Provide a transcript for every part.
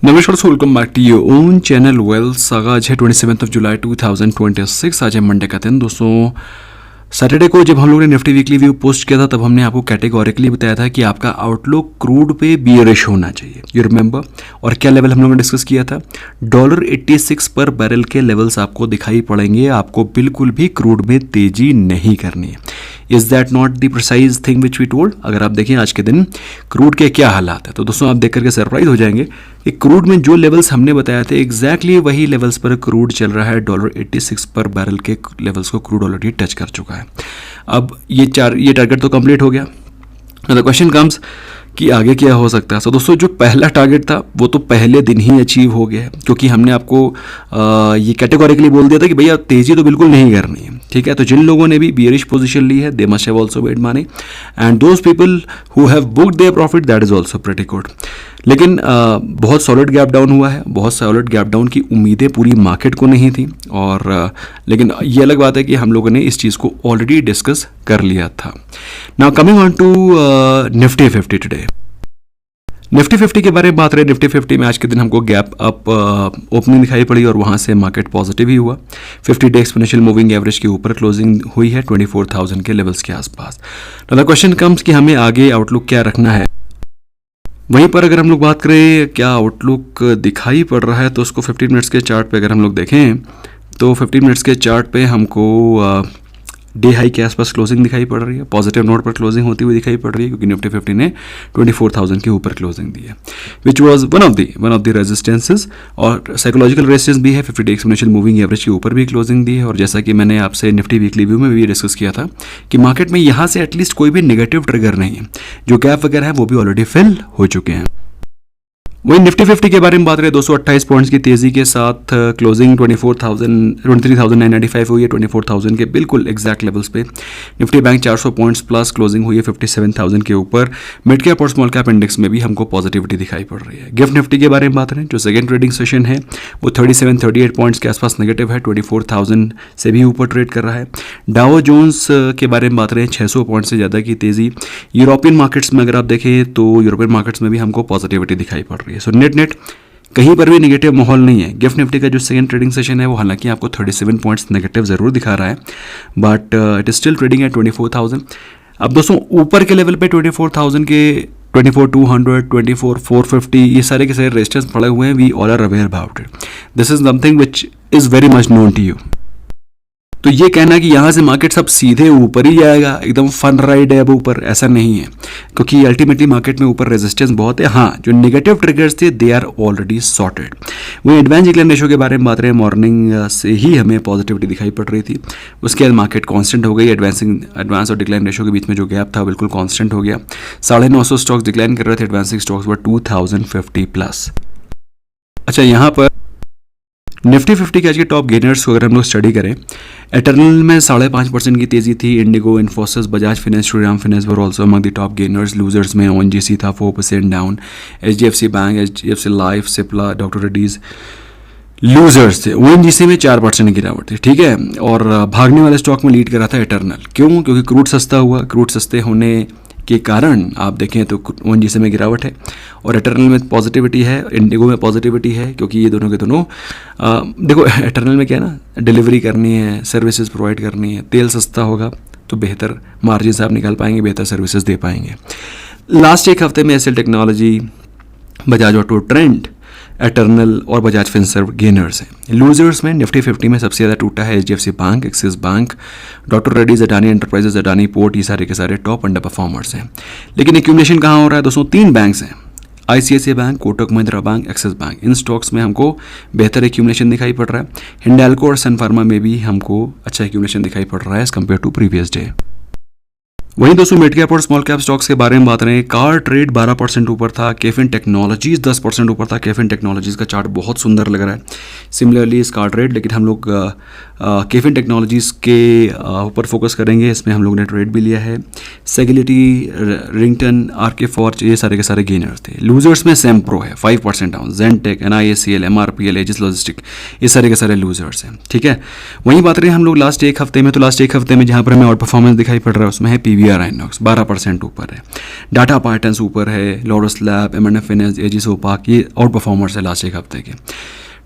नमस्कार दोस्तों, welcome back to your own channel Wealth Saga. आज है 27 जुलाई 2026। आज है मंडे का दिन दोस्तों। सैटरडे को जब हम लोगों ने निफ्टी वीकली व्यू पोस्ट किया था तब हमने आपको कैटेगोरिकली बताया था कि आपका आउटलुक क्रूड पे बियरिश होना चाहिए, यू रिमेंबर। और क्या लेवल हम लोगों ने डिस्कस किया था, $86 पर बैरल के लेवल्स आपको दिखाई पड़ेंगे। आपको बिल्कुल भी क्रूड में तेजी नहीं करनी है। Is that not the precise thing which we told. अगर आप देखें आज के दिन क्रूड के क्या हालात है तो दोस्तों आप देख करके सरप्राइज हो जाएंगे कि क्रूड में जो लेवल्स हमने बताए थे एग्जैक्टली वही लेवल्स पर क्रूड चल रहा है। $86 पर बैरल के लेवल्स को क्रूड ऑलरेडी टच कर चुका है। अब ये टारगेट तो कंप्लीट हो गया। द क्वेश्चन कम्स कि आगे क्या हो सकता है। तो दोस्तों जो पहला टारगेट था वो तो पहले दिन ही अचीव हो गया है, क्योंकि हमने आपको ये कैटेगोरिकली बोल दिया था कि भैया तेजी तो बिल्कुल नहीं करनी है, ठीक है। तो जिन लोगों ने भी बियरिश पोजीशन ली है they must have also made money and those people who have booked their profit that is also pretty good. लेकिन बहुत सॉलिड गैप डाउन हुआ है। बहुत सॉलिड गैप डाउन की उम्मीदें पूरी मार्केट को नहीं थी और लेकिन ये अलग बात है कि हम लोगों ने इस चीज़ को ऑलरेडी डिस्कस कर लिया था। Now coming on to Nifty 50 today. Nifty 50 के बारे में बात रहे। निफ्टी 50 में आज के दिन हमको गैप अप ओपनिंग दिखाई पड़ी और वहाँ से मार्केट पॉजिटिव ही हुआ। 50 डे एक्सपोनेंशियल मूविंग एवरेज के ऊपर क्लोजिंग हुई है 24,000 के लेवल्स के आसपास। तो द क्वेश्चन कम्स कि हमें आगे आउटलुक क्या रखना है। वहीं पर अगर हम लोग बात करें क्या आउटलुक दिखाई पड़ रहा है तो उसको 15 मिनट्स के चार्ट पे अगर हम लोग देखें तो 15 मिनट्स के चार्ट पे हमको डे हाई के आसपास क्लोजिंग दिखाई पड़ रही है। पॉजिटिव नोट पर क्लोजिंग होती हुई दिखाई पड़ रही है, क्योंकि निफ्टी 50 ने 24,000 के ऊपर क्लोजिंग दी है, which was one of the resistances. और साइकोलॉजिकल रेजिस्टेंस भी है। 50 डे एक्सपोनेंशियल मूविंग एवरेज के ऊपर भी क्लोजिंग दी है। और जैसा कि मैंने आपसे निफ्टी वीकली व्यू में भी डिस्कस किया था कि मार्केट में यहाँ से एटलीस्ट कोई भी नेगेटिव ट्रिगर नहीं है। जो गैप वगैरह है वो भी ऑलरेडी फिल हो चुके हैं। वही निफ्टी 50 के बारे में बात करें 228 पॉइंट्स की तेजी के साथ क्लोजिंग 23,995 हुई है 24,000 के बिल्कुल एग्जैक्ट लेवल्स पे। Nifty bank 400 points plus closing हुई है 57,000 के ऊपर। मिड कैप और स्मॉल कैप इंडेक्स में भी हमको पॉजिटिविटी दिखाई पड़ रही है। गिफ्ट निफ्टी के बारे में बात करें जो सेकेंड ट्रेडिंग सेशन है वो 38 पॉइंट्स के आसपास नेगेटिव है, 24,000 से भी ऊपर ट्रेड कर रहा है। डाउ जोन्स के बारे में बात करें 600 पॉइंट से ज़्यादा की तेजी। यूरोपियन मार्केट्स में अगर आप देखें तो यूरोपियन मार्केट्स में भी हमको पॉजिटिविटी दिखाई पड़ रही है। सो नेट कहीं पर भी नेगेटिव माहौल नहीं है। गिफ्ट निफ्टी का जो सेकंड ट्रेडिंग सेशन है वो हालांकि आपको 37 पॉइंट्स नेगेटिव जरूर दिखा रहा है, but it is still trading at 24,000। अब दोस्तों ऊपर के लेवल पे 24,000 के 24,200, 24,450 ये सारे के सारे रेजिस्टेंस पड़े हुए हैं। We all are aware about it. This is something which is very much known to you. तो ये कहना कि यहाँ से मार्केट सब सीधे ऊपर ही जाएगा, एकदम फन राइड है अब ऊपर, ऐसा नहीं है, क्योंकि अल्टीमेटली मार्केट में ऊपर रेजिस्टेंस बहुत है। हाँ, जो नेगेटिव ट्रिगर्स थे दे आर ऑलरेडी सॉर्टेड। वही एडवांस डिक्लाइन रेशो के बारे में बात रहे हैं, मॉर्निंग से ही हमें पॉजिटिविटी दिखाई पड़ रही थी। उसके बाद मार्केट कांस्टेंट हो गई। एडवांस और डिक्लाइन रेशो के बीच में जो गैप था बिल्कुल कांस्टेंट हो गया। 950 स्टॉक्स डिक्लाइन कर रहे थे, एडवांसिंग स्टॉक्स वर 2050 प्लस। अच्छा, यहाँ पर निफ्टी 50 के आज के टॉप गेनर्स को अगर हम लोग स्टडी करें, एटर्नल में 5.5% की तेजी थी। Indigo, Infosys, Bajaj finance, Shriram finance were also among the top gainers. Losers में ओएनजीसी था 4% down. HDFC bank, HDFC life, Cipla, doctor Reddy's losers थे। ओएनजीसी में 4% गिरावट थी, ठीक है। और भागने वाले स्टॉक में लीड कर रहा था एटर्नल। क्यों? क्योंकि क्रूड सस्ता हुआ। क्रूड सस्ते होने के कारण आप देखें तो ओएनजीसी में गिरावट है और एटर्नल में पॉजिटिविटी है, इंडिगो में पॉजिटिविटी है, क्योंकि ये दोनों के दोनों देखो एटर्नल में क्या है ना, डिलीवरी करनी है, सर्विसेज प्रोवाइड करनी है। तेल सस्ता होगा तो बेहतर मार्जिन आप निकाल पाएंगे, बेहतर सर्विसेज दे पाएंगे। लास्ट एक हफ्ते में SL Technology, Bajaj Auto, Trent, Eternal और बजाज फिनसर्व गेनर्स हैं। लूजर्स में निफ्टी 50 में सबसे ज़्यादा टूटा है HDFC Bank, Axis Bank, Doctor Reddy's, Adani Enterprises, Adani Port, ये सारे के सारे टॉप अंडर परफॉर्मर्स हैं। लेकिन एक्यूमुलेशन कहाँ हो रहा है दोस्तों? 3 बैंक्स हैं, ICICI bank, Kotak Mahindra bank, Axis bank. इन स्टॉक्स में हमको बेहतर एक्यूमुलेशन दिखाई पड़ रहा है। हिंडाल्को और सन फार्मा में भी हमको अच्छा एक्यूमुलेशन दिखाई पड़ रहा है as compare to previous day. वहीं दोस्तों मिड कैप और स्मॉल कैप स्टॉक्स के बारे में बात रहे हैं। कार ट्रेड 12% ऊपर था। केफिन टेक्नोलॉजीज 10% ऊपर था। केफिन टेक्नोलॉजीज का चार्ट बहुत सुंदर लग रहा है। सिमिलरली इस कार ट्रेड, लेकिन हम लोग केफिन टेक्नोलॉजीज के ऊपर फोकस करेंगे। इसमें हम लोग ने ट्रेड भी लिया है। सेगिलिटी, रिंगटन, आरके फॉर्ज, ये सारे के सारे गेनर्स थे। लूजर्स में सेम्प्रो है 5% डाउन। जेनटेक, NIACL, MRPL, एजिस लॉजिस्टिक, ये सारे के सारे लूजर्स हैं, ठीक है। वहीं बात रहे हम लोग लास्ट एक हफ्ते में, तो लास्ट एक हफ्ते में जहाँ पर हमें आउट परफॉर्मेंस दिखाई पड़ रहा है उसमें है PVR VR Inox 12% ऊपर है, डाटा पैटर्न्स ऊपर है, Laurus Lab, M&F Finance, Aegis Vopak ये आउट परफॉर्मर्स है लास्ट एक हफ्ते के।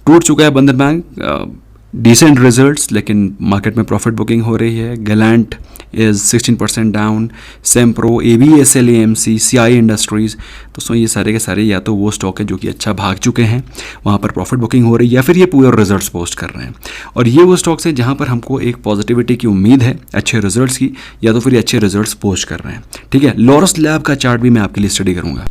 टूट चुका है बंधन बैंक, डिसेंट रिजल्ट्स लेकिन मार्केट में प्रॉफिट बुकिंग हो रही है। गैलेंट इज़ 16% डाउन, सेम्प्रो, ABSL AMC, CI इंडस्ट्रीज़। दोस्तों ये सारे के सारे या तो वो स्टॉक है जो कि अच्छा भाग चुके हैं, वहाँ पर प्रॉफिट बुकिंग हो रही है, या फिर ये पूरे रिजल्ट्स पोस्ट कर रहे हैं। और ये वो स्टॉक्स हैं जहाँ पर हमको एक पॉजिटिविटी की उम्मीद है अच्छे रिजल्ट्स की, या तो फिर ये अच्छे रिजल्ट्स पोस्ट कर रहे हैं। ठीक है, लॉरस लैब का चार्ट भी मैं आपके लिए स्टडी करूँगा,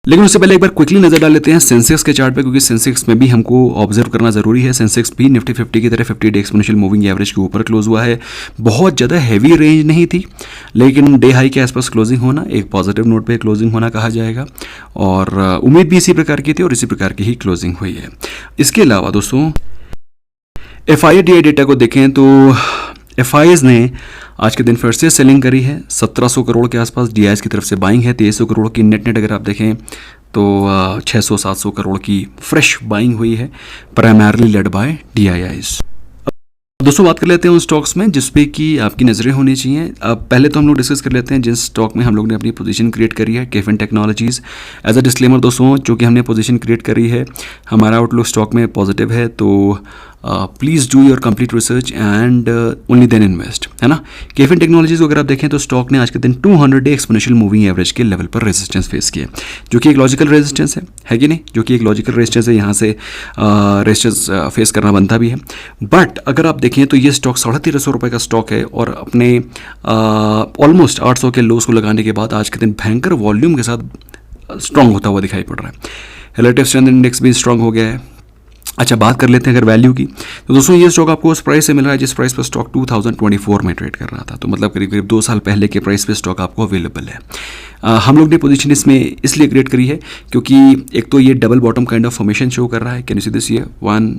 लेकिन उससे पहले एक बार क्विकली नजर डाल लेते हैं सेंसेक्स के चार्ट पे, क्योंकि सेंसेक्स में भी हमको ऑब्जर्व करना जरूरी है। सेंसेक्स भी निफ्टी 50 की तरह 50 डे एक्सपोनेंशियल मूविंग एवरेज के ऊपर क्लोज हुआ है। बहुत ज़्यादा हैवी रेंज नहीं थी, लेकिन डे हाई के आसपास क्लोजिंग होना, एक पॉजिटिव नोट पे क्लोजिंग होना कहा जाएगा, और उम्मीद भी इसी प्रकार की थी और इसी प्रकार की ही क्लोजिंग हुई है। इसके अलावा दोस्तों FII डेटा को देखें तो FIs ने आज के दिन फिर से सेलिंग करी है, 1700 करोड़ के आसपास DIs की तरफ से बाइंग है, 2300 करोड़ की नेट अगर आप देखें तो 600-700 करोड़ की फ्रेश बाइंग हुई है, प्राइमरली लेड बाय DIIs। दोस्तों बात कर लेते हैं उन स्टॉक्स में जिस पे कि आपकी नज़रें होनी चाहिए। अब पहले तो हम लोग डिस्कस कर लेते हैं जिस स्टॉक में हम लोग ने अपनी पोजीशन क्रिएट करी है, केफिन टेक्नोलॉजीज़। एज अ डिस्क्लेमर दोस्तों, जो कि हमने पोजीशन क्रिएट करी है, हमारा आउटलुक स्टॉक में पॉजिटिव है, तो please do your complete research and only then invest, है ना। केफिन टेक्नोलॉजीज़ को अगर आप देखें तो स्टॉक ने आज के दिन 200 डे एक्सपोनेंशियल मूविंग एवरेज के लेवल पर रेजिस्टेंस फेस किया, जो कि एक लॉजिकल रेजिस्टेंस है कि नहीं, जो कि एक लॉजिकल रेजिस्टेंस है, यहाँ से रेजिस्टेंस फेस करना बनता भी है। बट अगर आप देखें तो ये स्टॉक 1350 रुपये का स्टॉक है, और अपने ऑलमोस्ट 800 के लोस को लगाने के बाद आज के दिन भयंकर वॉल्यूम के साथ स्ट्रॉन्ग होता हुआ दिखाई पड़ रहा है। रिलेटिव स्ट्रेंथ इंडेक्स भी स्ट्रॉन्ग हो गया है। अच्छा, बात कर लेते हैं अगर वैल्यू की, तो दोस्तों ये स्टॉक आपको उस प्राइस से मिल रहा है जिस प्राइस पर स्टॉक 2024 में ट्रेड कर रहा था, तो मतलब करीब करीब 2 साल पहले के प्राइस पे स्टॉक आपको अवेलेबल है। हम लोग ने पोजीशन इसमें इसलिए क्रिएट करी है क्योंकि एक तो ये double bottom kind of formation show कर रहा है, कैन यू सी दिस, ये वन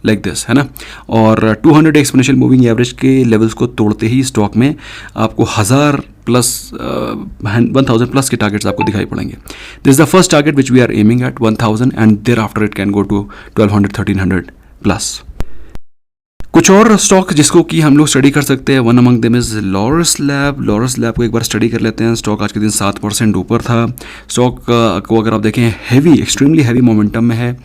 लाइक दिस, है ना, और 200 एक्सपोनेंशियल मूविंग एवरेज के लेवल्स को तोड़ते ही स्टॉक में आपको 1000 प्लस 1000 प्लस के टारगेट्स आपको दिखाई पड़ेंगे। This is the first target which we are aiming at 1000 and thereafter it can go to 1200-1300 plus. कुछ और स्टॉक जिसको कि हम लोग स्टडी कर सकते हैं, one among them is Laurus lab. Laurus lab को एक बार स्टडी कर लेते हैं। स्टॉक आज के दिन 7% ऊपर था। स्टॉक को अगर आप देखें हैवी, एक्सट्रीमली हैवी मोमेंटम में है,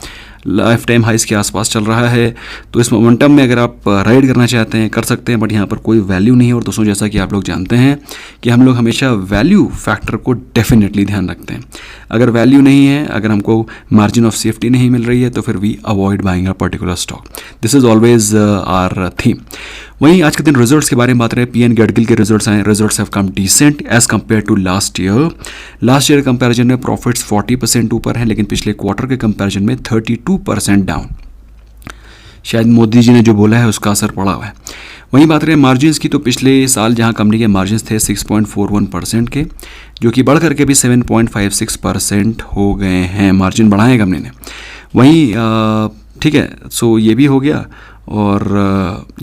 लाइफ टाइम हाइस के आसपास चल रहा है, तो इस मोमेंटम में अगर आप राइड करना चाहते हैं कर सकते हैं, बट यहाँ पर कोई वैल्यू नहीं है। और दोस्तों जैसा कि आप लोग जानते हैं कि हम लोग हमेशा वैल्यू फैक्टर को डेफिनेटली ध्यान रखते हैं। अगर वैल्यू नहीं है, अगर हमको मार्जिन ऑफ सेफ्टी नहीं मिल रही है, तो फिर we avoid buying a particular stock. This is always our theme. वहीं आज के दिन रिजल्ट्स के बारे में बात रहे हैं, पीएन गडगिल के रिजल्ट्स आए। Results have come decent as compare to last year. Last year comparison में प्रॉफिट्स 40% ऊपर हैं, लेकिन पिछले क्वार्टर के कंपैरिजन में 32% डाउन। शायद मोदी जी ने जो बोला है उसका असर पड़ा हुआ है। वहीं बात रहे मार्जिन्स की, तो पिछले साल जहां कंपनी के मार्जिन्स थे 6.41% के, जो कि बढ़ करके भी 7.56% हो गए हैं। मार्जिन बढ़ाए कंपनी ने। वहीं ठीक है, सो ये भी हो गया। और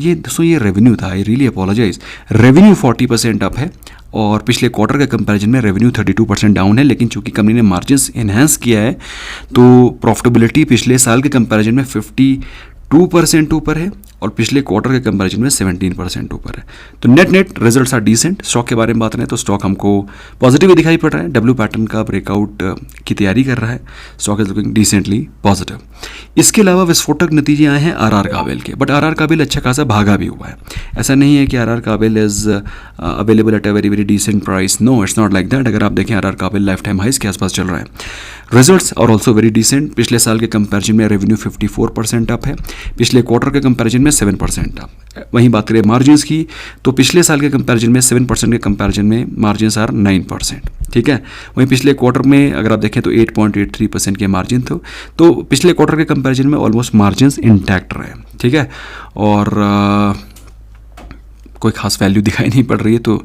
ये दोस्तों ये रेवेन्यू था, I really apologize. Revenue 40% up है, और पिछले क्वार्टर के कंपैरिजन में रेवेन्यू 32% डाउन है, लेकिन चूंकि कंपनी ने मार्जिन्स इन्हेंस किया है, तो प्रॉफिटेबिलिटी पिछले साल के कंपैरिजन में 52% ऊपर है, और पिछले क्वार्टर के कंपैरिजन में 17% ऊपर है। तो net net results are decent. Stock के बारे में बात करें तो स्टॉक हमको पॉजिटिव दिखाई पड़ रहा है, डब्ल्यू पैटर्न का ब्रेकआउट की तैयारी कर रहा है। Stock is looking decently positive. इसके अलावा विस्फोटक नतीजे आए हैं आरआर काबिल के, बट आरआर काबिल अच्छा खासा भागा भी हुआ है। ऐसा नहीं है कि RR Kabel is available at a very very decent price, no it's not like that. अगर आप देखें आरआर काबिल लाइफ टाइम हाइस के आसपास चल रहा है। Results are also very decent. पिछले साल के कंपैरिजन में रेवेन्यू 54% अप है, पिछले क्वार्टर के कंपैरिजन में 7% अप। वहीं बात करें मार्जिन्स की, तो पिछले साल के कंपैरिजन में 7% के कंपैरिजन में मार्जिन्स आर 9%। ठीक है। वहीं पिछले क्वार्टर में अगर आप देखें तो 8.83% के मार्जिन थे, तो पिछले क्वार्टर के कंपैरिजन में ऑलमोस्ट मार्जिन्स इंटैक्ट रहे। ठीक है। और कोई खास वैल्यू दिखाई नहीं पड़ रही है, तो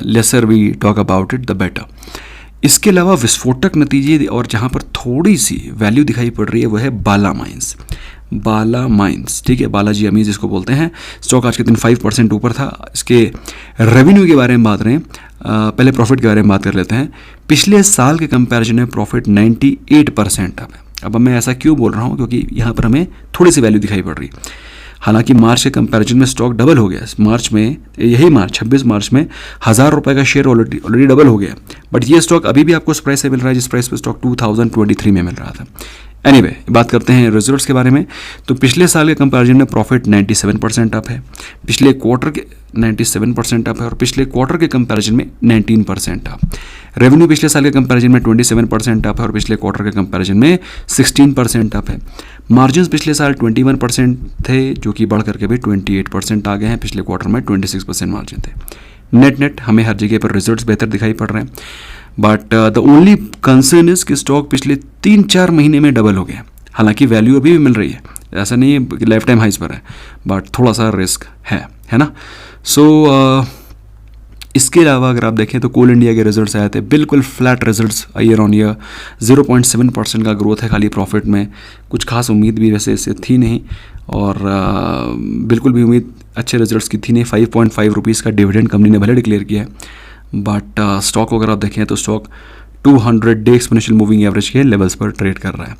lesser we talk about it the better. इसके अलावा विस्फोटक नतीजे और जहाँ पर थोड़ी सी वैल्यू दिखाई पड़ रही है वो है बाला माइंस। बाला माइंस, ठीक है, बालाजी अमीज जिसको बोलते हैं। स्टॉक आज के दिन 5% ऊपर था। इसके रेवेन्यू के बारे में बात करें, पहले प्रॉफिट के बारे में बात कर लेते हैं। पिछले साल के कंपैरिजन में प्रॉफिट 98% अब है। अब मैं ऐसा क्यों बोल रहा हूँ, क्योंकि यहाँ पर हमें थोड़ी सी वैल्यू दिखाई पड़ रही है। हालांकि मार्च के कंपैरिजन में स्टॉक डबल हो गया। मार्च में, यही मार्च 26 मार्च में 1000 रुपये का शेयर ऑलरेडी डबल हो गया। बट ये स्टॉक अभी भी आपको उस प्राइस से मिल रहा है जिस प्राइस पे स्टॉक 2023 में मिल रहा था। एनीवे, बात करते हैं रिजल्ट्स के बारे में। तो पिछले साल के कंपैरिजन में प्रॉफिट 97% अप है, पिछले क्वार्टर के 97% अप है, और पिछले क्वार्टर के कंपैरिजन में 19% अप। रेवेन्यू पिछले साल के कंपैरिजन में 27% अप है और पिछले क्वार्टर के कंपैरिजन में 16% अप है। मार्जिन्स पिछले साल 21% थे जो कि बढ़ करके भी 28% आ गए हैं, पिछले क्वार्टर में 26% मार्जिन थे। नेट हमें हर जगह पर रिजल्ट्स बेहतर दिखाई पड़ रहे हैं। But the only concern is कि स्टॉक पिछले 3-4 महीने में डबल हो गया। हालांकि वैल्यू अभी भी मिल रही है, ऐसा नहीं है कि लाइफ टाइम हाइज पर है, बट थोड़ा सा रिस्क है ना। सो इसके अलावा अगर आप देखें तो कोल इंडिया के रिजल्ट्स आए थे, बिल्कुल flat results year on year, 0.7% का ग्रोथ है खाली प्रॉफिट में। कुछ खास उम्मीद भी वैसे इससे थी नहीं, और बिल्कुल भी उम्मीद अच्छे रिजल्ट्स की थी नहीं। 5.5 रुपीज़ का डिविडेंड कंपनी ने भले डिक्लेयर किया है, बट स्टॉक अगर आप देखें तो stock 200 day exponential moving average के लेवल्स पर ट्रेड कर रहा है।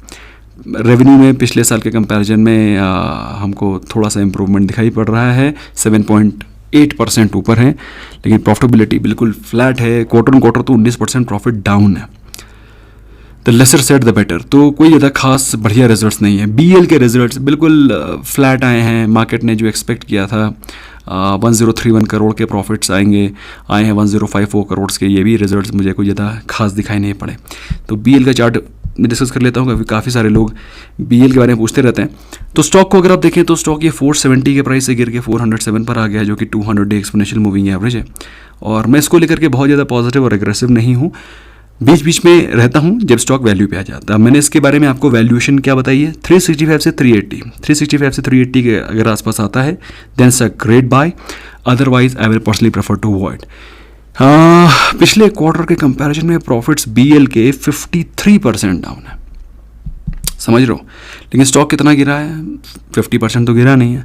रेवेन्यू में पिछले साल के कंपैरिजन में हमको थोड़ा सा इम्प्रूवमेंट दिखाई पड़ रहा है, 7.8% ऊपर है, लेकिन प्रॉफिटेबिलिटी बिल्कुल फ्लैट है। क्वार्टर ऑन क्वार्टर तो 19% प्रॉफिट डाउन है। The lesser said the better, तो कोई ज़्यादा खास बढ़िया रिजल्ट्स नहीं है। BEL के रिजल्ट्स बिल्कुल फ्लैट आए हैं। मार्केट ने जो एक्सपेक्ट किया था 1031 करोड़ के प्रॉफिट्स आए हैं 1054 करोड़ के, ये भी रिजल्ट्स मुझे कोई ज़्यादा खास दिखाई नहीं पड़े। तो BEL का चार्ट मैं डिस्कस कर लेता हूँ, काफ़ी सारे लोग BEL के बारे में पूछते रहते हैं। तो स्टॉक को अगर आप देखें तो स्टॉक ये 470 के प्राइस से गिर के 407 पर आ गया है, जो कि 200 डे एक्सपोनेंशियल मूविंग एवरेज है। और मैं इसको लेकर के बहुत ज़्यादा पॉजिटिव और एग्रेसिव नहीं हूँ, बीच बीच में रहता हूँ जब स्टॉक वैल्यू पे आ जाता है। मैंने इसके बारे में आपको वैल्यूएशन क्या बताई है, 365 से 380 के अगर आसपास आता है then it's a great buy, otherwise I will personally prefer to avoid. पिछले क्वार्टर के कंपैरिजन में प्रॉफिट्स BEL के 53% डाउन है, समझ रहे हो। लेकिन स्टॉक कितना गिरा है, 50% तो गिरा नहीं है,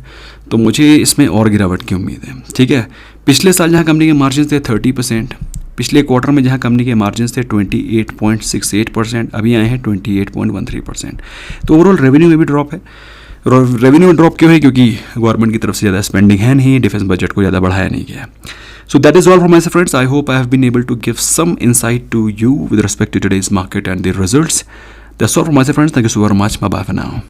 तो मुझे इसमें और गिरावट की उम्मीद है। ठीक है, पिछले साल जहाँ कंपनी के मार्जिन थे 30%, पिछले क्वार्टर में जहाँ कंपनी के मार्जिन थे 28.68%, अभी आए हैं 28.13%। तो ओवरऑल रेवेन्यू में भी ड्रॉप है। रेवेन्यू में ड्रॉप क्यों है, क्योंकि गवर्नमेंट की तरफ से ज़्यादा स्पेंडिंग है नहीं, डिफेंस बजट को ज़्यादा बढ़ाया नहीं गया है। So that is all from my side, friends. I hope I have been able to give some insight to you with respect to today's market and the results. That's all from my side, friends. Thank you so very much. Bye bye for now.